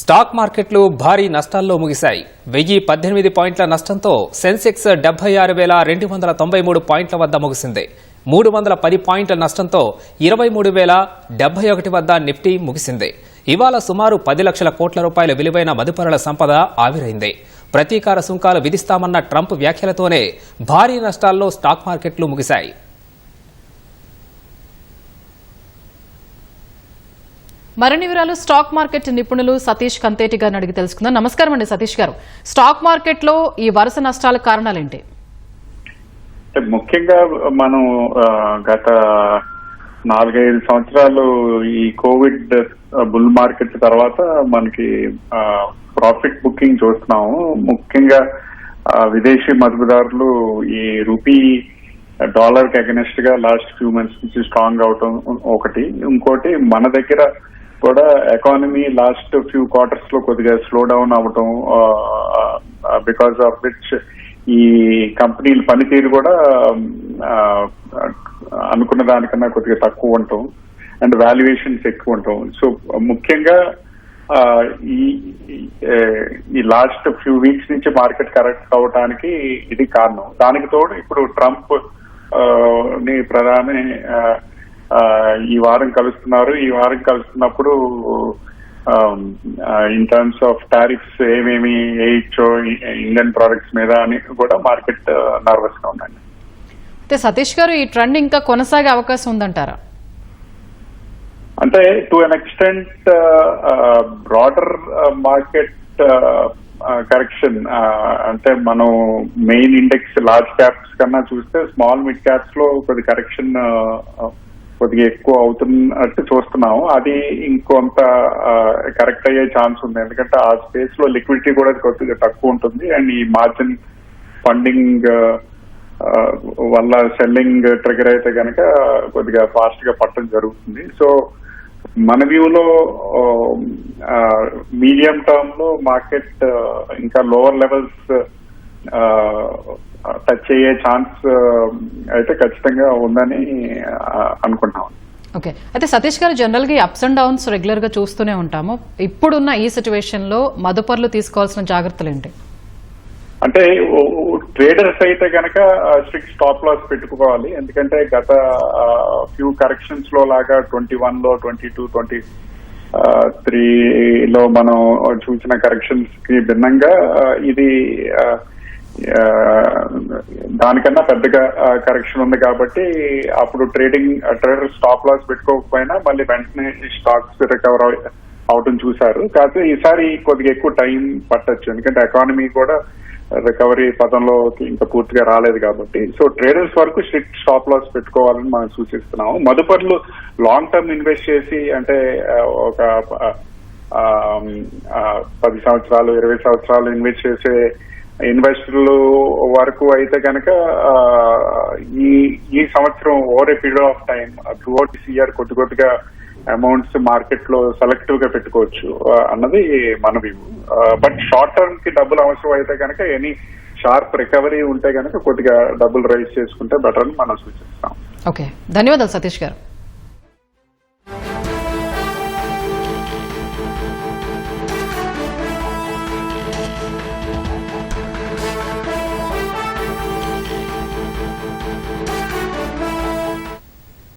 Stock మార్కెట్లు భారీ నష్టాల్లో ముగిశాయి. 1018 పాయింట్ల నష్టంతో సెన్సెక్స్ 76,293 పాయింట్ల వద్ద ముగిసింది. 310 పాయింట్ల నష్టంతో 23,071 వద్ద నిఫ్టీ ముగిసింది. ఇవాళ సుమారు 10 లక్షల కోట్ల రూపాయల విలువైన మదుపరుల సంపద ఆవిరైంది. ప్రతీకార సుంకాలు విధిస్తామన్న ట్రంప్ వ్యాఖ్యలతోనే భారీ నష్టాల్లో స్టాక్ మార్కెట్లు ముగిశాయి. మరిన్ని వివరాలు స్టాక్ మార్కెట్ నిపుణులు సతీష్ కంతేటి గారిని అడిగి తెలుసుకుందాం. నమస్కారం అండి సతీష్ గారు. స్టాక్ మార్కెట్ లో ఈ వరుస నష్టాల కారణాలేంటి? ముఖ్యంగా మనం గత 4-5 సంవత్సరాలు ఈ కోవిడ్ బుల్ మార్కెట్ తర్వాత మనకి ప్రాఫిట్ బుకింగ్ చూస్తున్నాము. ముఖ్యంగా విదేశీ మదుపుదారులు ఈ రూపీ డాలర్ కి అగెనెస్ట్ గా లాస్ట్ ఫ్యూ మంత్స్ నుంచి స్ట్రాంగ్ అవటం ఒకటి. ఇంకోటి మన దగ్గర కూడా ఎకానమీ లాస్ట్ ఫ్యూ క్వార్టర్స్ లో కొద్దిగా స్లో డౌన్ అవటం, బికాస్ ఆఫ్ విచ్ ఈ కంపెనీల పనితీరు కూడా అనుకున్న దానికన్నా కొద్దిగా తక్కువ ఉండటం అండ్ వాల్యుయేషన్స్ ఎక్కువ ఉండటం. సో ముఖ్యంగా ఈ లాస్ట్ ఫ్యూ వీక్స్ నుంచి మార్కెట్ కరెక్ట్ అవడానికి ఇది కారణం. దానికి తోడు ఇప్పుడు ట్రంప్ ని ప్రధాని ఈ వారం కలుస్తున్నారు. ఈ వారం కలుస్తున్నప్పుడు ఇన్ టర్మ్స్ ఆఫ్ టారిఫ్స్ ఏమేమి వేయచ్చో ఇండియన్ ప్రొడక్ట్స్ మీద అని కూడా మార్కెట్ నర్వస్ గా ఉందండి. అయితే సతీష్ గారు, ఈ ట్రెండ్ ఇంకా కొనసాగే అవకాశం ఉందంటారా? అంటే to an extent broader market correction, అంటే మనం మెయిన్ ఇండెక్స్ లార్జ్ క్యాప్స్ కన్నా చూస్తే స్మాల్ మిడ్ క్యాప్స్ లో కొద్ది కరెక్షన్ కొద్దిగా ఎక్కువ అవుతున్నట్టు చూస్తున్నాము. అది ఇంకొంత కరెక్ట్ అయ్యే ఛాన్స్ ఉంది. ఎందుకంటే ఆ స్పేస్ లో లిక్విడిటీ కూడా కొద్దిగా తక్కువ ఉంటుంది అండ్ ఈ మార్జిన్ ఫండింగ్ వల్ల సెల్లింగ్ ట్రిగర్ అయితే కనుక కొద్దిగా ఫాస్ట్ గా పట్టడం జరుగుతుంది. సో మన వ్యూలో మీడియం టర్మ్ లో మార్కెట్ ఇంకా లోవర్ లెవెల్స్ టచ్ అయ్యే ఛాన్స్ అయితే ఖచ్చితంగా ఉందని అనుకుంటున్నాం. ఓకే, అయితే సతీష్ గారు, జనరల్ గా అప్స్ అండ్ డౌన్స్ రెగ్యులర్ గా చూస్తూనే ఉంటాము. ఇప్పుడున్న ఈ సిచ్యువేషన్ లో మదుపర్లు తీసుకోవాల్సిన జాగ్రత్తలు ఏంటి? అంటే ట్రేడర్స్ అయితే కనుక స్ట్రిక్ట్ స్టాప్ లాస్ పెట్టుకోవాలి. ఎందుకంటే గత ఫ్యూ కరెక్షన్స్ లో లాగా 21 లో 22, 23 లో మనం చూసిన కరెక్షన్స్ కి భిన్నంగా ఇది దానికన్నా పెద్దగా కరెక్షన్ ఉంది. కాబట్టి అప్పుడు ట్రేడర్ స్టాప్ లాస్ పెట్టుకోకపోయినా మళ్ళీ వెంటనే స్టాక్స్ రికవర్ అవటం చూశారు. కాకపోతే ఈసారి కొద్దిగా ఎక్కువ టైం పట్టొచ్చు, ఎందుకంటే ఎకానమీ కూడా రికవరీ పదంలోకి ఇంకా పూర్తిగా రాలేదు కాబట్టి. సో ట్రేడర్స్ వరకు స్ట్రిక్ట్ స్టాప్ లాస్ పెట్టుకోవాలని మనం సూచిస్తున్నాము. మదుపర్లు లాంగ్ టర్మ్ ఇన్వెస్ట్ చేసి, అంటే ఒక 10 సంవత్సరాలు 20 సంవత్సరాలు ఇన్వెస్ట్ చేసే ఇన్వెస్టర్లు వరకు అయితే కనుక ఈ సంవత్సరం over a period of time through out this year కొద్దిగా అమౌంట్స్ మార్కెట్ లో సెలెక్టివ్ గా పెట్టుకోవచ్చు అన్నది మన వ్యూ. బట్ షార్ట్ టర్మ్ కి డబ్బులు అవసరం అయితే కనుక ఎనీ షార్ప్ రికవరీ ఉంటే కనుక కొద్దిగా డబ్బులు రైజ్ చేసుకుంటే బెటర్ అని మనం సూచిస్తాం. ఓకే, ధన్యవాదాలు సతీష్ గారు.